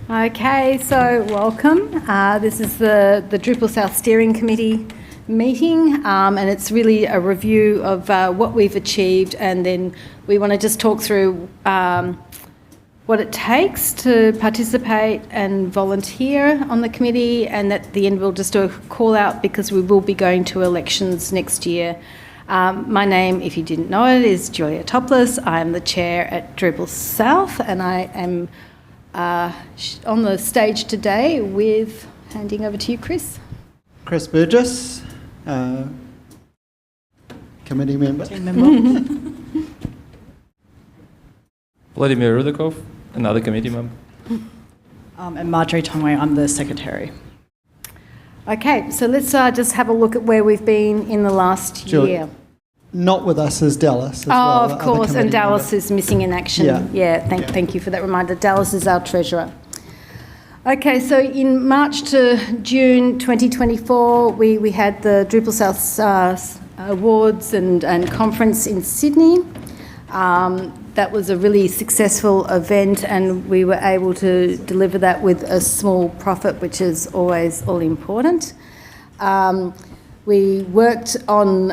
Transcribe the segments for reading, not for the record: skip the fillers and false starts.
Okay, so welcome. This is the DrupalSouth Steering Committee meeting, and it's really a review of what we've achieved, and then we want to just talk through what it takes to participate and volunteer on the committee, and at the end we'll just do a call out because we will be going to elections next year. My name, if you didn't know it, is Julia Topless. I'm the chair at DrupalSouth, and I am on the stage today with, handing over to you, Chris. Chris Burgess, committee member. Team member. Vladimir Rudakov, another committee member. And Marjorie Tongway, I'm the secretary. Okay, so let's just have a look at where we've been in the last year. Not with us is Dallas as well. Of course, and Dallas is missing in action. Yeah. Thank you for that reminder. Dallas is our treasurer. Okay, so in March to June 2024, we had the DrupalSouth Awards and conference in Sydney. That was a really successful event, and we were able to deliver that with a small profit, which is always all important. We worked on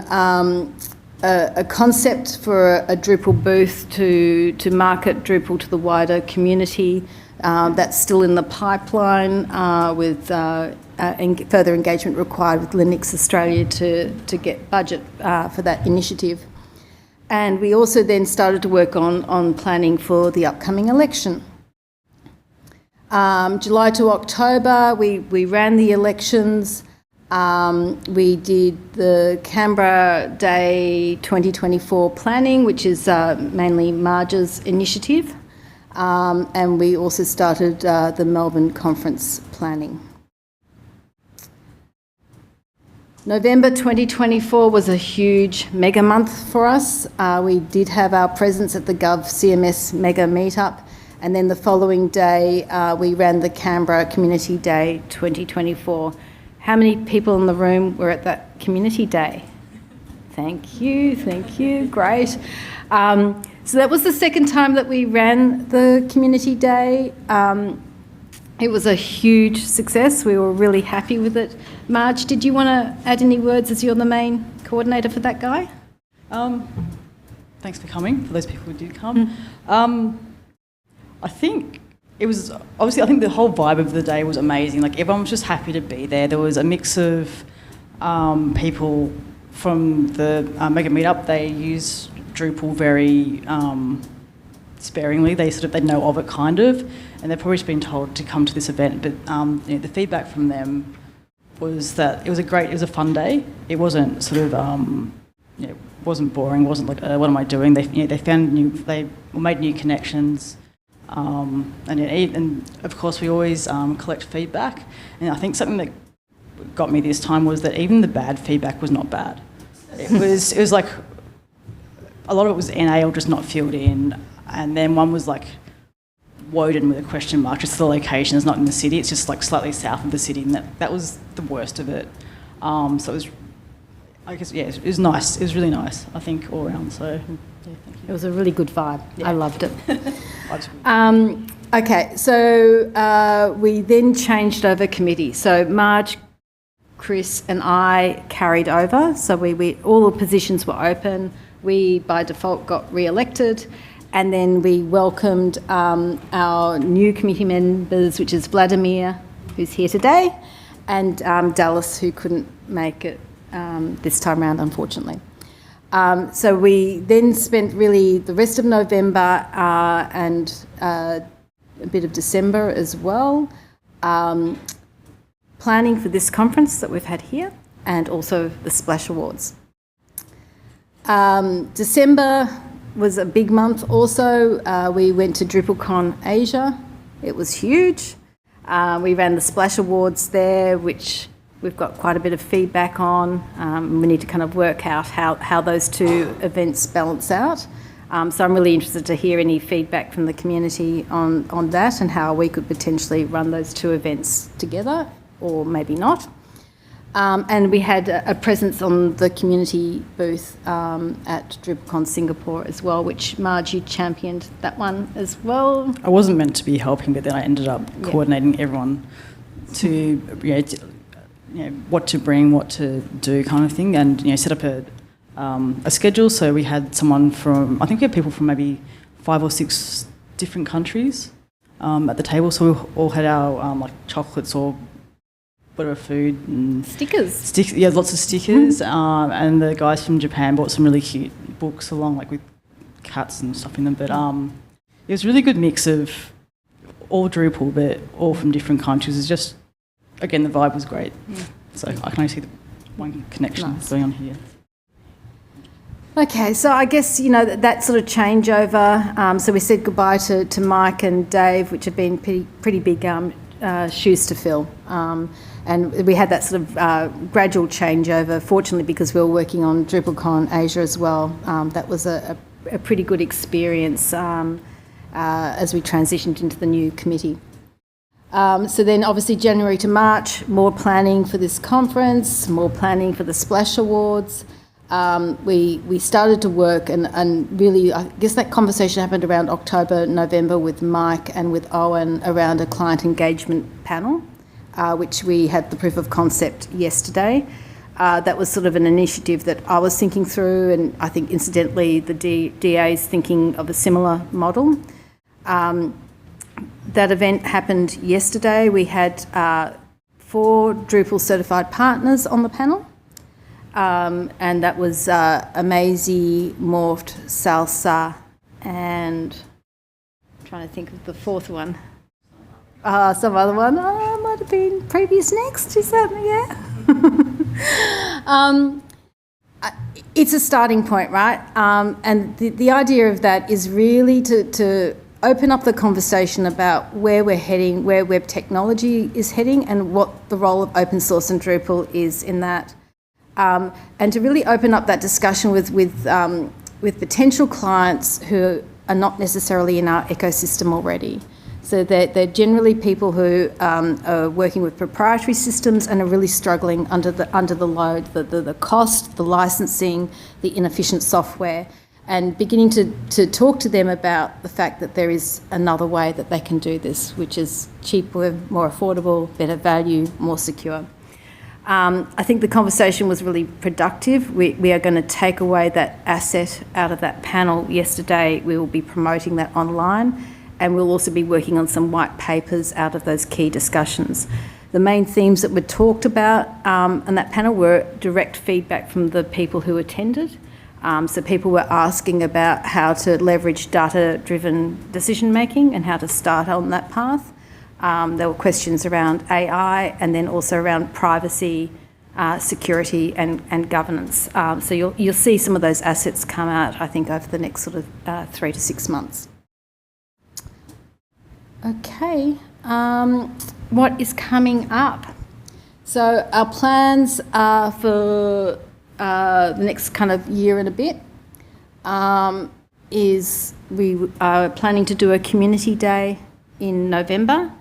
a concept for a Drupal booth to market Drupal to the wider community. That's still in the pipeline with further engagement required with Linux Australia to get budget for that initiative. And we also then started to work on planning for the upcoming election. July to October, we ran the elections. We did the Canberra Day 2024 planning, which is mainly Marge's initiative. And we also started the Melbourne conference planning. November 2024 was a huge mega month for us. We did have our presence at the Gov CMS mega meetup, and then the following day we ran the Canberra Community Day 2024. How many people in the room were at that community day? Thank you, great. So that was the second time that we ran the community day. It was a huge success. We were really happy with it. Marge, did you want to add any words as you're the main coordinator for that guy? Thanks for coming, for those people who did come. I think it was, obviously, I think the whole vibe of the day was amazing. Like, everyone was just happy to be there. There was a mix of people from the mega meetup. They use Drupal very sparingly. They know of it, kind of, and they've probably just been told to come to this event. But the feedback from them was that it was a fun day. It wasn't sort of it wasn't boring. It wasn't like what am I doing? They found they made new connections. And of course we always collect feedback, and I think something that got me this time was that even the bad feedback was not bad. It was like a lot of it was NA or just not filled in, and then one was like Woden with a question mark, just the location is not in the city, it's just like slightly south of the city, and that was the worst of it. So it was, I guess, yeah, it was nice. It was really nice, I think, all around. So, yeah, thank you. It was a really good vibe. Yeah. I loved it. Okay, so we then changed over committee. So Marge, Chris and I carried over. So we all the positions were open. We, by default, got re-elected. And then we welcomed our new committee members, which is Vladimir, who's here today, and Dallas, who couldn't make it this time around, unfortunately. So we then spent really the rest of November and a bit of December as well planning for this conference that we've had here, and also the Splash Awards. December was a big month also. We went to DrupalCon Asia. It was huge. We ran the Splash Awards there, which we've got quite a bit of feedback on. We need to kind of work out how those two events balance out. So I'm really interested to hear any feedback from the community on that and how we could potentially run those two events together, or maybe not. And we had a presence on the community booth at DrupalCon Singapore as well, which Marge, you championed that one as well. I wasn't meant to be helping, but then I ended up coordinating everyone to, what to bring, what to do kind of thing, and, set up a schedule. So we had someone from, I think we had people from maybe 5 or 6 different countries at the table. So we all had our like chocolates or whatever food and Stickers. Lots of stickers. And the guys from Japan bought some really cute books along, like with cats and stuff in them. But it was a really good mix of all Drupal, but all from different countries. It's just, again, the vibe was great. So I can only see the one connection going on here. Okay, so I guess, that sort of changeover, so we said goodbye to Mike and Dave, which have been pretty big shoes to fill. And we had that sort of gradual changeover, fortunately, because we were working on DrupalCon Asia as well. That was a pretty good experience as we transitioned into the new committee. So then obviously January to March, more planning for this conference, more planning for the Splash Awards. We started to work and really, I guess that conversation happened around October, November with Mike and with Owen around a client engagement panel, which we had the proof of concept yesterday. That was sort of an initiative that I was thinking through, and I think incidentally the DA is thinking of a similar model. That event happened yesterday. We had 4 Drupal certified partners on the panel. And that was Amazy, Morphed, Salsa, and I'm trying to think of the 4th one. Some other one. Might have been Previous Next, is that? Yeah. It's a starting point, right? And the idea of that is really to open up the conversation about where we're heading, where web technology is heading, and what the role of open source and Drupal is in that. And to really open up that discussion with potential clients who are not necessarily in our ecosystem already. So they're generally people who are working with proprietary systems and are really struggling under the load, the cost, the licensing, the inefficient software, and beginning to talk to them about the fact that there is another way that they can do this, which is cheaper, more affordable, better value, more secure. I think the conversation was really productive. We are going to take away that asset out of that panel yesterday. We will be promoting that online, and we'll also be working on some white papers out of those key discussions. The main themes that were talked about on that panel were direct feedback from the people who attended. So people were asking about how to leverage data-driven decision-making and how to start on that path. There were questions around AI and then also around privacy, security and governance. So you'll see some of those assets come out, I think, over the next sort of 3 to 6 months. Okay, what is coming up? So our plans are for the next kind of year and a bit is we are planning to do a community day in November.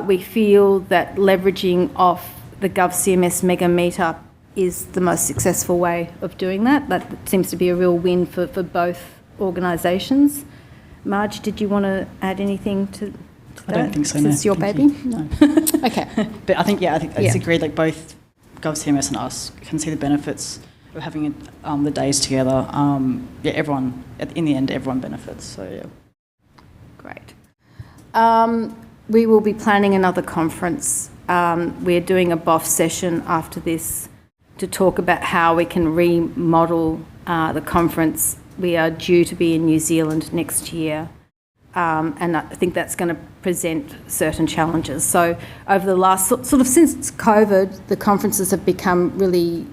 We feel that leveraging off the GovCMS Mega Meetup is the most successful way of doing that. That seems to be a real win for both organisations. Marge, did you want to add anything to that? I don't think so, no. It's your baby? No. Okay. But I think it's agreed, like both GovCMS and us can see the benefits of having the days together. Everyone, in the end, everyone benefits, so yeah. Great. We will be planning another conference. We're doing a BOF session after this to talk about how we can remodel the conference. We are due to be in New Zealand next year, and I think that's going to present certain challenges. So over the last, sort of since COVID, the conferences have become really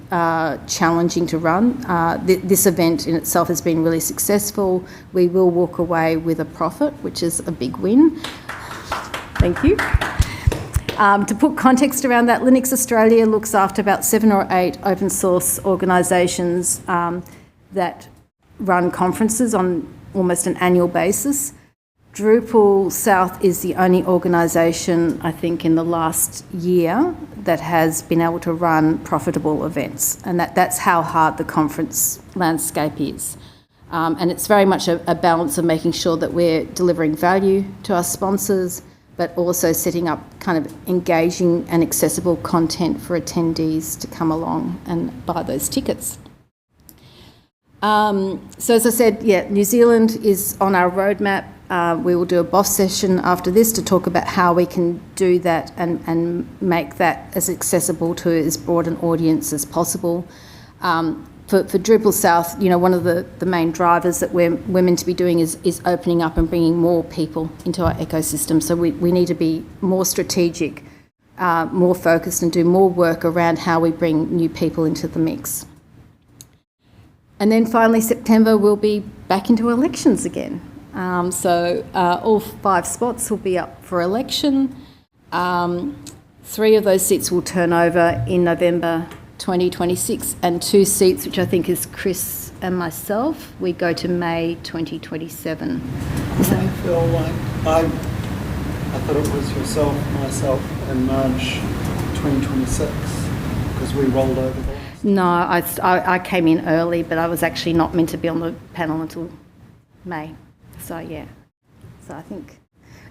challenging to run. This event in itself has been really successful. We will walk away with a profit, which is a big win. Thank you. To put context around that, Linux Australia looks after about 7 or 8 open source organisations that run conferences on almost an annual basis. Drupal South is the only organisation, I think, in the last year that has been able to run profitable events, and that's how hard the conference landscape is. And it's very much a balance of making sure that we're delivering value to our sponsors, but also setting up kind of engaging and accessible content for attendees to come along and buy those tickets. So as I said, New Zealand is on our roadmap. We will do a BOF session after this to talk about how we can do that and make that as accessible to as broad an audience as possible. For Drupal South, one of the main drivers that we're meant to be doing is opening up and bringing more people into our ecosystem. So we need to be more strategic, more focused, and do more work around how we bring new people into the mix. And then finally, September, we'll be back into elections again. So all 5 spots will be up for election. 3 of those seats will turn over in November 2026, and 2 seats, which I think is Chris and myself, we go to May 2027. I feel like I thought it was yourself, myself, and March 2026 because we rolled over the last. No, I came in early, but I was actually not meant to be on the panel until May. So yeah, so I think,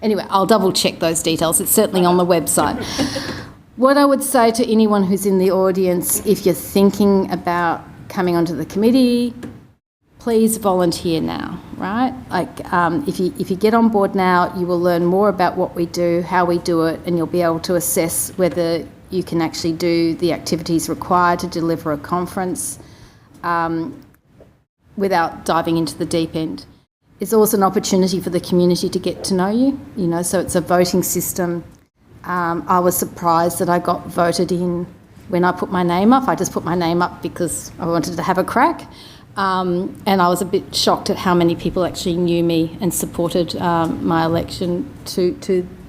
anyway, I'll double check those details. It's certainly on the website. What I would say to anyone who's in the audience, if you're thinking about coming onto the committee, please volunteer now, right? Like if you get on board now, you will learn more about what we do, how we do it, and you'll be able to assess whether you can actually do the activities required to deliver a conference without diving into the deep end. It's also an opportunity for the community to get to know you, so it's a voting system. I was surprised that I got voted in when I put my name up. I just put my name up because I wanted to have a crack. And I was a bit shocked at how many people actually knew me and supported my election to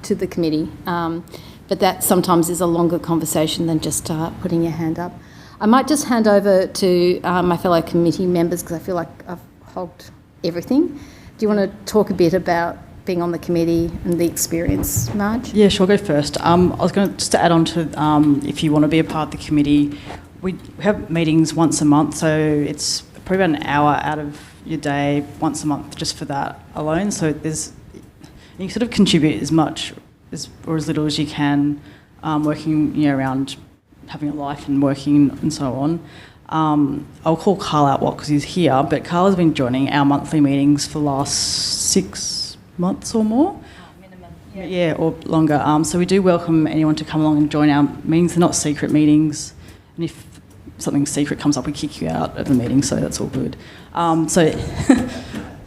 the committee. But that sometimes is a longer conversation than just putting your hand up. I might just hand over to my fellow committee members because I feel like I've hogged everything. Do you want to talk a bit about being on the committee and the experience, Marge? Yeah, sure, I'll go first. I was going to just add on to if you want to be a part of the committee, we have meetings once a month, so it's probably about an hour out of your day once a month just for that alone. So you sort of contribute as much or as little as you can, working around having a life and working and so on. I'll call Carl out because he's here, but Carl has been joining our monthly meetings for the last 6 months or more. Minimum, yeah, or longer. So we do welcome anyone to come along and join our meetings. They're not secret meetings, and if something secret comes up, we kick you out of the meeting, so that's all good.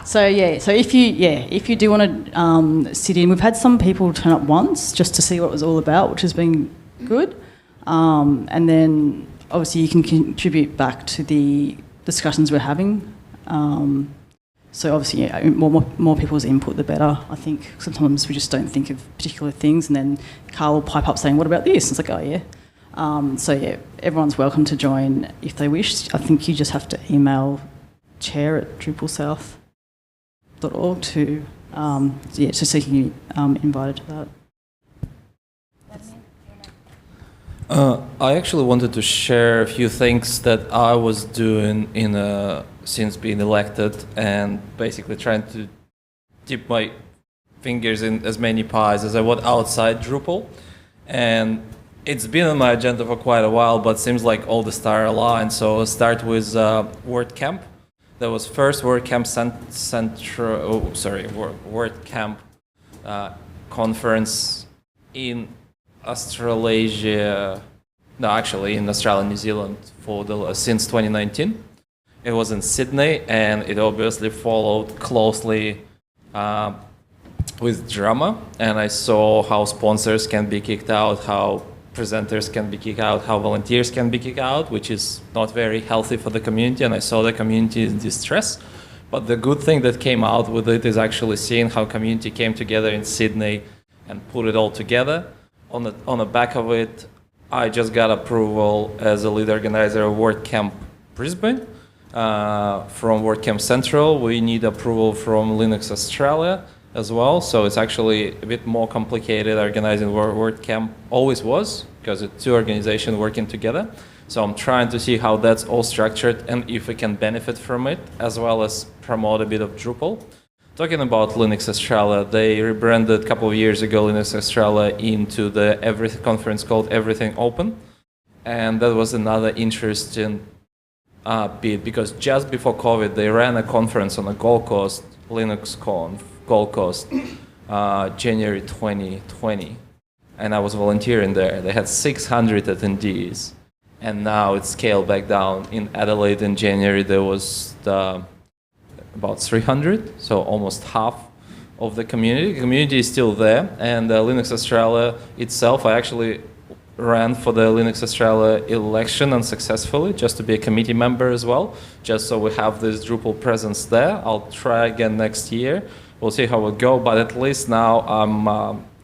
So if you do want to sit in, we've had some people turn up once just to see what it was all about, which has been good. And then obviously you can contribute back to the discussions we're having. So obviously, more people's input, the better. I think sometimes we just don't think of particular things, and then Carl will pipe up saying, "What about this?" And it's like, "Oh yeah." Everyone's welcome to join if they wish. I think you just have to email chair@DrupalSouth.org to see if you invited to that. I actually wanted to share a few things that I was doing since being elected, and basically trying to dip my fingers in as many pies as I would outside Drupal. And it's been on my agenda for quite a while, but seems like all the stars aligned. So I'll start with WordCamp. That was first WordCamp WordCamp conference in Australasia. No, actually in Australia and New Zealand since 2019. It was in Sydney, and it obviously followed closely with drama. And I saw how sponsors can be kicked out, how presenters can be kicked out, how volunteers can be kicked out, which is not very healthy for the community. And I saw the community in distress. But the good thing that came out with it is actually seeing how community came together in Sydney and put it all together. On the back of it, I just got approval as a lead organizer of WordCamp Brisbane from WordCamp Central. We need approval from Linux Australia, as well. So it's actually a bit more complicated organizing WordCamp always was, because it's two organizations working together. So I'm trying to see how that's all structured and if we can benefit from it, as well as promote a bit of Drupal. Talking about Linux Australia, they rebranded a couple of years ago Linux Australia into the conference called Everything Open. And that was another interesting bit, because just before COVID, they ran a conference on the Gold Coast, LinuxConf, Gold Coast, January 2020. And I was volunteering there. They had 600 attendees. And now it's scaled back down. In Adelaide in January, there was about 300, so almost half of the community. The community is still there, and Linux Australia itself, I actually ran for the Linux Australia election unsuccessfully, just to be a committee member as well, just so we have this Drupal presence there. I'll try again next year. We'll see how it goes, but at least now I'm,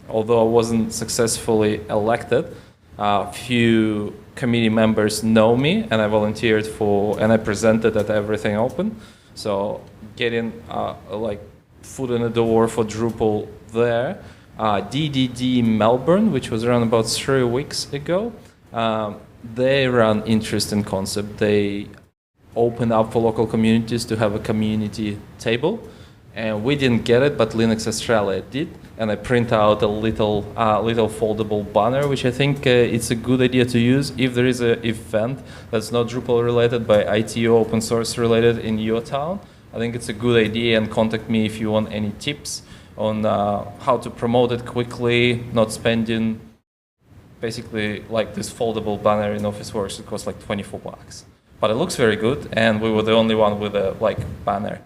although I wasn't successfully elected, a few committee members know me, and I volunteered for, and I presented at Everything Open. So getting like foot in the door for Drupal there. DDD Melbourne, which was around about 3 weeks ago, they run interesting concept. They open up for local communities to have a community table. And we didn't get it, but Linux Australia did. And I print out a little foldable banner, which I think it's a good idea to use if there is an event that's not Drupal related, but ITO open source related in your town. I think it's a good idea, and contact me if you want any tips on how to promote it quickly, not spending basically like this foldable banner in Officeworks. It costs like $24. But it looks very good, and we were the only one with a banner.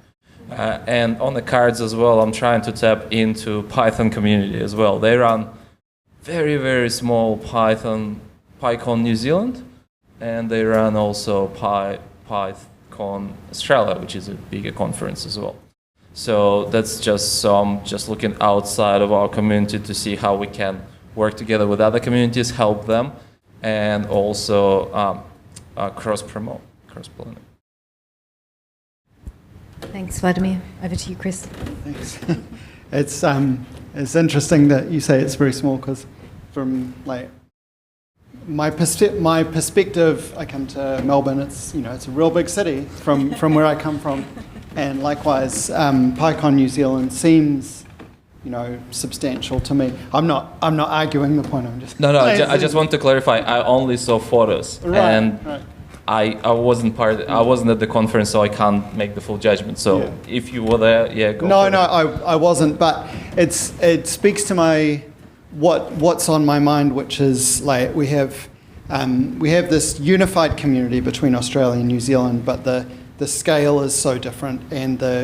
And on the cards as well, I'm trying to tap into Python community as well. They run very, very small PyCon New Zealand, and they run also PyCon Australia, which is a bigger conference as well. So that's I'm just looking outside of our community to see how we can work together with other communities, help them, and also cross-promote, cross-pollinate. Thanks, Vladimir. Over to you, Chris. Thanks. It's interesting that you say it's very small, because from my perspective, I come to Melbourne. It's a real big city from where I come from, and likewise, PyCon New Zealand seems substantial to me. I'm not arguing the point. I'm just I just want to clarify. I only saw photos, and I wasn't at the conference, so I can't make the full judgment. So if you were there, go. No, I wasn't. But it speaks to what's on my mind, which is we have this unified community between Australia and New Zealand, but the scale is so different,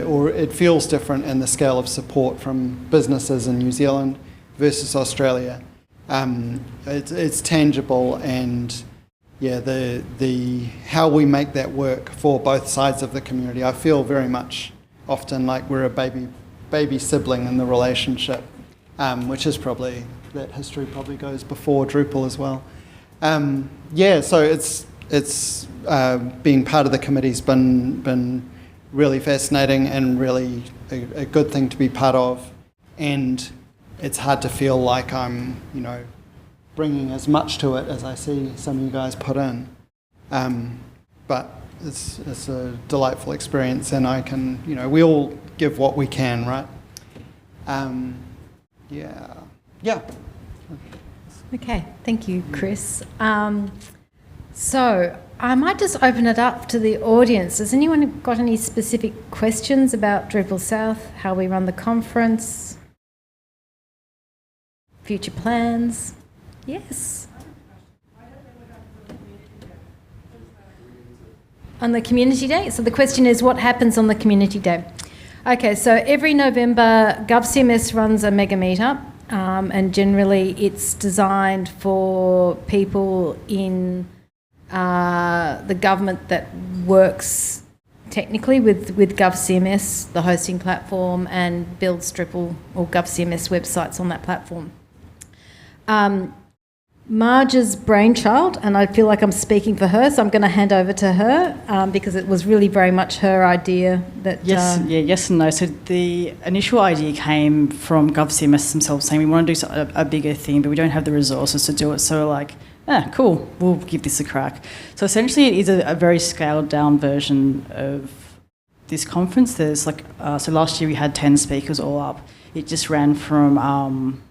or it feels different, and the scale of support from businesses in New Zealand versus Australia. It's tangible, and the how we make that work for both sides of the community. I feel very much often like we're a baby sibling in the relationship, which is probably, that history probably goes before Drupal as well. So it's being part of the committee's been really fascinating and really a good thing to be part of, and it's hard to feel like I'm bringing as much to it as I see some of you guys put in, but it's a delightful experience, and I can we all give what we can, right? Okay, thank you, Chris. So I might just open it up to the audience. Has anyone got any specific questions about Drupal South, how we run the conference, future plans? Yes. On the community day? So the question is, what happens on the community day? Okay, so every November, GovCMS runs a mega meetup, and generally it's designed for people in the government that works technically with GovCMS, the hosting platform, and builds Drupal or GovCMS websites on that platform. Marge's brainchild, and I feel like I'm speaking for her, so I'm going to hand over to her because it was really very much her idea that... Yes and no. So the initial idea came from GovCMS themselves saying we want to do a bigger thing, but we don't have the resources to do it. So we're like, cool, we'll give this a crack. So essentially it is a very scaled down version of this conference. There's so last year we had 10 speakers all up. It just ran from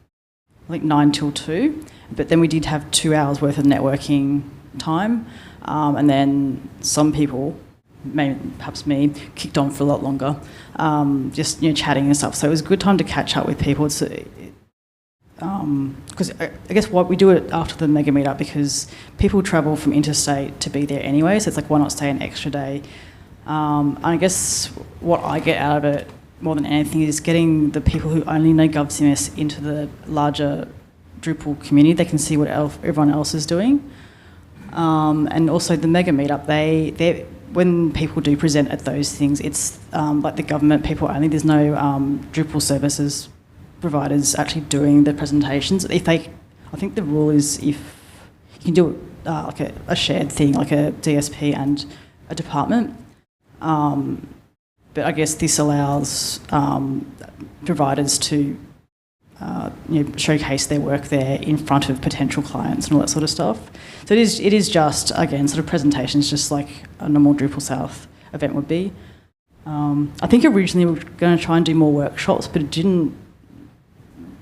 9 till 2. But then we did have 2 hours worth of networking time, and then some people, maybe perhaps me, kicked on for a lot longer, just chatting and stuff. So it was a good time to catch up with people. Because I guess what we do it after the mega meetup because people travel from interstate to be there anyway. So it's like, why not stay an extra day? And I guess what I get out of it more than anything is getting the people who only know GovCMS into the larger Drupal community. They can see what everyone else is doing, and also the mega meetup. They when people do present at those things, it's like the government people only. There's no Drupal services providers actually doing the presentations. I think the rule is if you can do like a shared thing, like a DSP and a department. But I guess this allows providers to showcase their work there in front of potential clients and all that sort of stuff. So it is just, again, sort of presentations, just like a normal DrupalSouth event would be. I think originally we were going to try and do more workshops, but it didn't.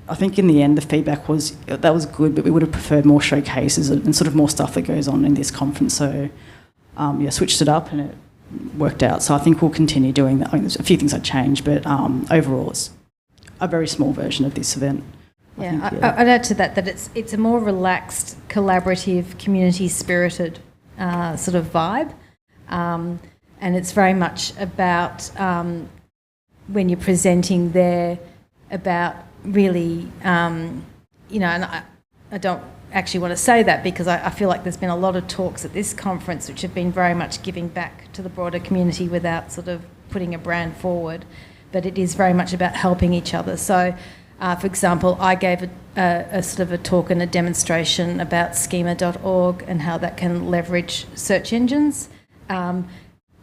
I think in the end the feedback was that was good, but we would have preferred more showcases and sort of more stuff that goes on in this conference. So switched it up and it worked out. So I think we'll continue doing that. I mean, there's a few things I'd change, but overall it's a very small version of this event. I'd add to that it's a more relaxed, collaborative, community-spirited sort of vibe, and it's very much about when you're presenting there about really, and I don't actually want to say that because I feel like there's been a lot of talks at this conference which have been very much giving back to the broader community without sort of putting a brand forward. But it is very much about helping each other. So, for example, I gave a sort of a talk and a demonstration about schema.org and how that can leverage search engines.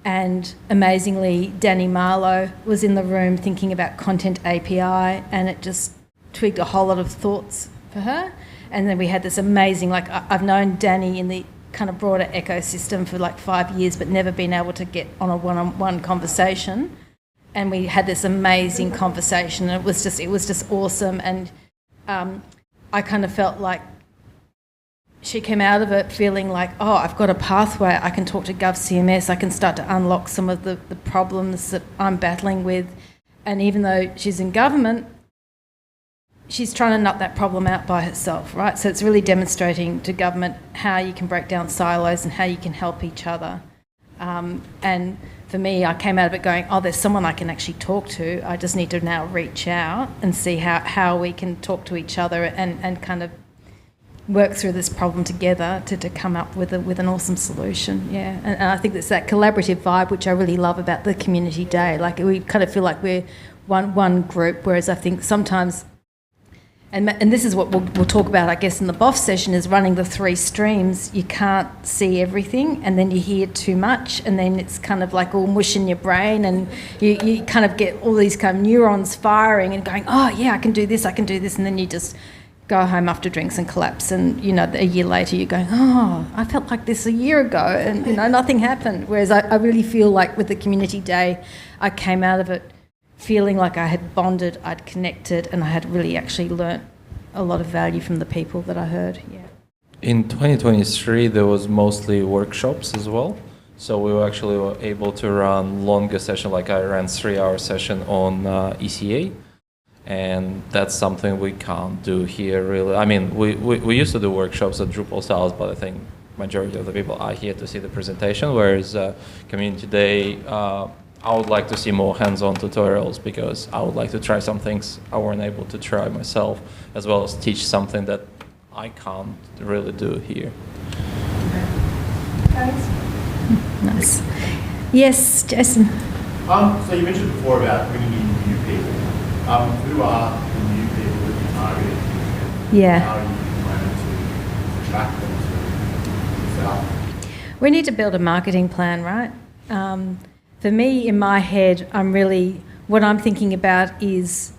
And amazingly, Danny Marlowe was in the room thinking about Content API, and it just twigged a whole lot of thoughts for her. And then we had this amazing, I've known Danny in the kind of broader ecosystem for 5 years, but never been able to get on a one-on-one conversation. And we had this amazing conversation. And it was just awesome. And I kind of felt like she came out of it feeling like, oh, I've got a pathway. I can talk to GovCMS. I can start to unlock some of the problems that I'm battling with. And even though she's in government, she's trying to nut that problem out by herself, right? So it's really demonstrating to government how you can break down silos and how you can help each other. And for me, I came out of it going, oh, there's someone I can actually talk to. I just need to now reach out and see how we can talk to each other and kind of work through this problem together to come up with an awesome solution. Yeah, and I think it's that collaborative vibe which I really love about the community day. Like we kind of feel like we're one group, whereas I think sometimes. And this is what we'll talk about, I guess, in the BOF session, is running the 3 streams. You can't see everything, and then you hear too much, and then it's kind of like all mush in your brain, and you kind of get all these kind of neurons firing and going, oh, yeah, I can do this, and then you just go home after drinks and collapse, and, a year later you're going, oh, I felt like this a year ago, and, nothing happened. Whereas I really feel like with the community day, I came out of it feeling like I had bonded, I'd connected, and I had really actually learnt a lot of value from the people that I heard. Yeah. In 2023, there was mostly workshops as well. So we were actually able to run longer session, like I ran 3-hour session on ECA. And that's something we can't do here, really. I mean, we used to do workshops at DrupalSouth, but I think majority of the people are here to see the presentation, whereas Community Day, I would like to see more hands-on tutorials because I would like to try some things I weren't able to try myself, as well as teach something that I can't really do here. Thanks. Nice. Yes, Jason. So you mentioned before about bringing in new people. Who are the new people that you're targeting? Yeah. How are you planning to attract them to South? We need to build a marketing plan, right? For me, in my head, what I'm thinking about is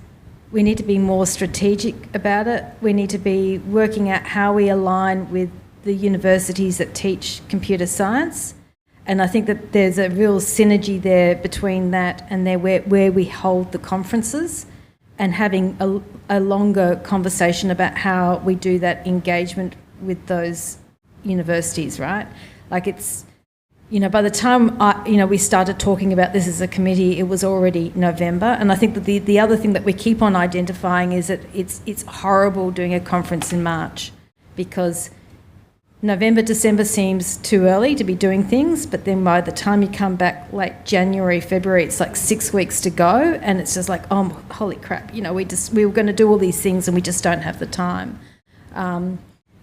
we need to be more strategic about it. We need to be working out how we align with the universities that teach computer science. And I think that there's a real synergy there between that and where we hold the conferences, and having a longer conversation about how we do that engagement with those universities, right? Like it's, by the time we started talking about this as a committee, it was already November. And I think that the other thing that we keep on identifying is that it's horrible doing a conference in March, because November, December seems too early to be doing things, but then by the time you come back late January, February, it's like 6 weeks to go, and it's just like, oh, holy crap, we were going to do all these things and we just don't have the time.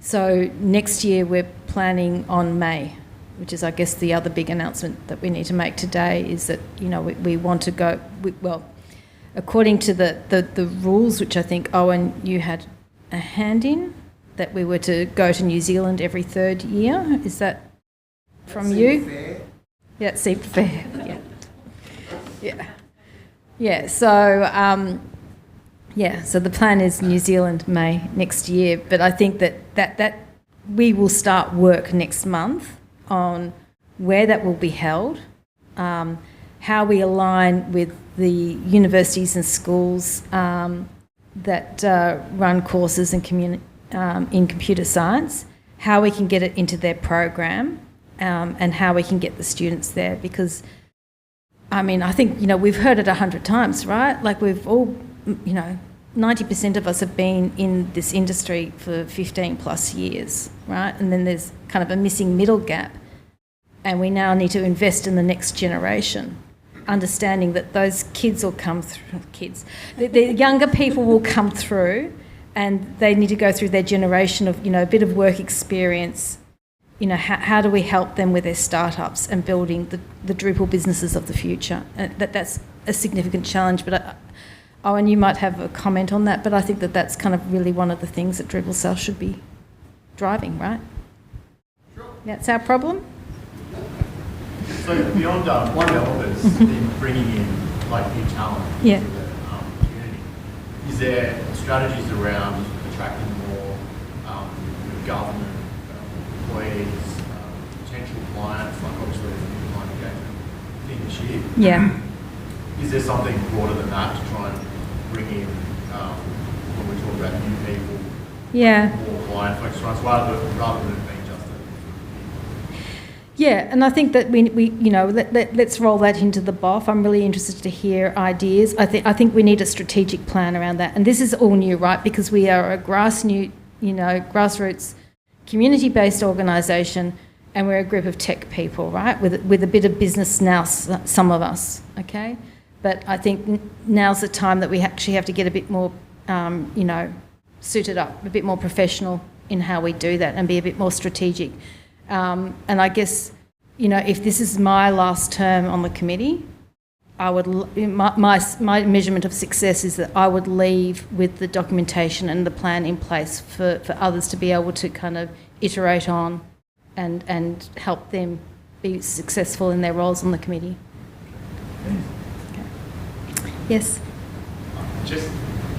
So next year we're planning on May, which is, I guess, the other big announcement that we need to make today is that, we want to go, according to the rules, which I think, Owen, you had a hand in, that we were to go to New Zealand every third year. Is that from you? Fair. Yeah, it seemed fair. Yeah. Yeah. Yeah. So, so the plan is New Zealand May next year, but I think that we will start work next month on where that will be held, how we align with the universities and schools that run courses in computer science, how we can get it into their program, and how we can get the students there. Because, I think, we've heard it 100 times, right? Like we've all, 90% of us have been in this industry for 15 plus years, right? And then there's kind of a missing middle gap. And we now need to invest in the next generation, understanding that those kids will come through, the younger people will come through, and they need to go through their generation of, a bit of work experience. How do we help them with their startups and building the Drupal businesses of the future? That's a significant challenge, but Owen, you might have a comment on that, but I think that's kind of really one of the things that DrupalSouth should be driving, right? Sure. That's our problem? So beyond developers in bringing in new talent Yeah. into the community, is there strategies around attracting more government employees, potential clients, like obviously there's a new client engagement thing this year? Yeah. Is there something broader than that to try and bring in, when we talk about new people, Yeah. more client focused ones, rather than it being just a... Yeah, and I think that we let's roll that into the BOF. I'm really interested to hear ideas. I think we need a strategic plan around that. And this is all new, right? Because we are a grassroots, community-based organisation, and we're a group of tech people, right? With a bit of business now, some of us, okay? But I think now's the time that we actually have to get a bit more, suited up, a bit more professional in how we do that, and be a bit more strategic. And I guess, if this is my last term on the committee, my measurement of success is that I would leave with the documentation and the plan in place for others to be able to kind of iterate on and help them be successful in their roles on the committee. Okay. Yes? Just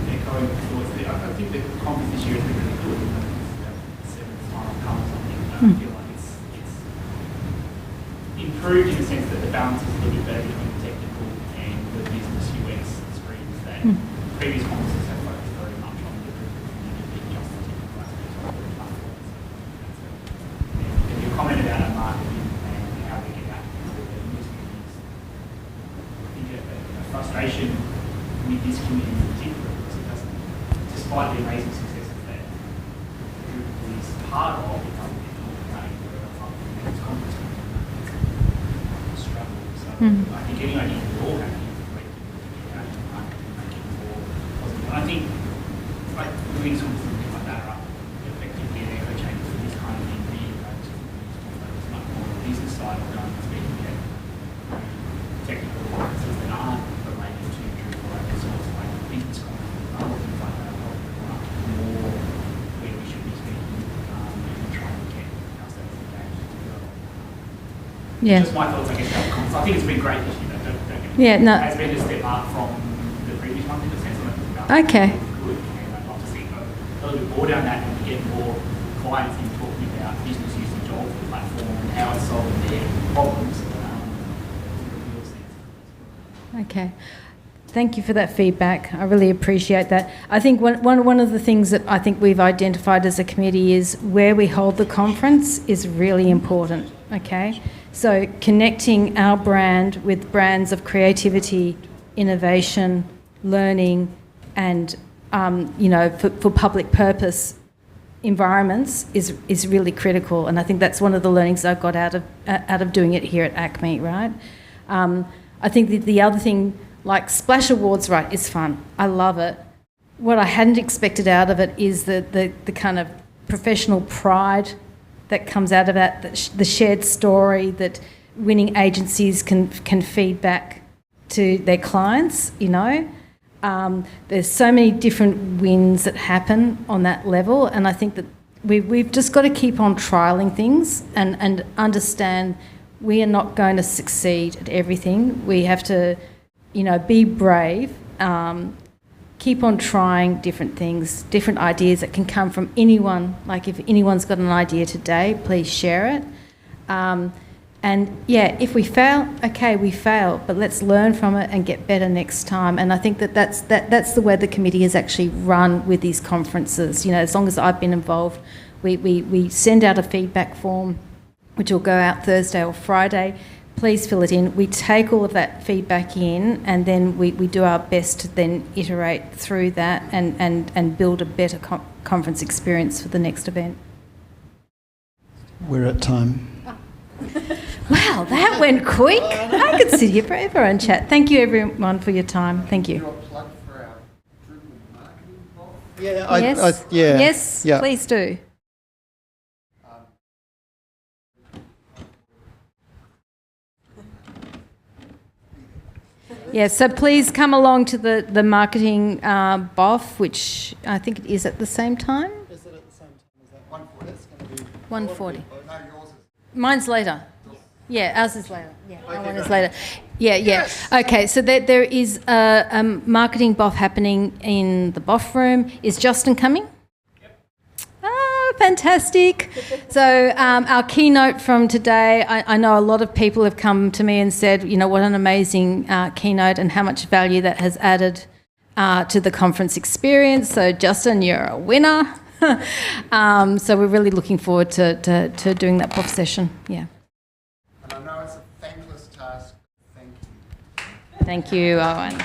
echoing thoughts there, I think the conference this year has been really good. It's the seventh time I've come or something. I feel like it's improved in the sense that the balance is a little bit better between the technical and the business UX streams that previous conferences have focused very much on the community, just the technical aspects of the platform. And your comment about our marketing and how we get out to the news communities, I think a frustration with this community in particular, because it doesn't, despite the amazing successes that Drupal is part of, it doesn't get talked about anywhere else other than its conference community. It's a struggle. So I think any idea we all have is a great thing to get out and make it more positive. And I think doing something like that are effectively an echo chamber for this kind of thing being focused much more on the business side of going and speaking at technical conferences that aren't related to Drupal open source, like business conferences, other things like that, more where we should be speaking and trying Yeah. Just my thoughts, I guess, about the conference. I think it's been great this year. Don't get me Yeah, wrong. no. It's been a step up from the previous one in a sense. I think it's about Okay. good, and I'd love to see a little bit more down that and get more clients in talking about business usage of the platform and how it's solving their problems. In a real sense. Okay. Thank you for that feedback. I really appreciate that. I think one of the things that I think we've identified as a committee is where we hold the conference is really important, okay? So connecting our brand with brands of creativity, innovation, learning, and, for public purpose environments is really critical. And I think that's one of the learnings I've got out of doing it here at ACME, right? I think the other thing, like Splash Awards, right, is fun. I love it. What I hadn't expected out of it is the kind of professional pride that comes out of that, the shared story that winning agencies can feed back to their clients, There's so many different wins that happen on that level, and I think that we've just got to keep on trialling things and understand we are not going to succeed at everything. We have to be brave, keep on trying different things, different ideas that can come from anyone. Like if anyone's got an idea today, please share it. If we fail, okay, we fail, but let's learn from it and get better next time. And I think that's the way the committee has actually run with these conferences. As long as I've been involved, we send out a feedback form, which will go out Thursday or Friday. Please fill it in. We take all of that feedback in, and then we do our best to then iterate through that and build a better conference experience for the next event. We're at time. Wow, that went quick. I could sit here forever and chat. Thank you, everyone, for your time. Thank you. Yes, please do. Yeah, so please come along to the marketing BOF, which I think it is at the same time. Is it at the same time? Is that 1:40? It's going to be 1:40. No, yours is. Mine's later. Yeah, ours is later. Yeah, my one is later. Yeah. Yes. Okay, so there is a marketing BOF happening in the BOF room. Is Justin coming? Fantastic. So our keynote from today, I know a lot of people have come to me and said, what an amazing keynote and how much value that has added to the conference experience. So Justin, you're a winner. So we're really looking forward to doing that BOF session. Yeah. And I know it's a thankless task. Thank you. Thank you, Owen.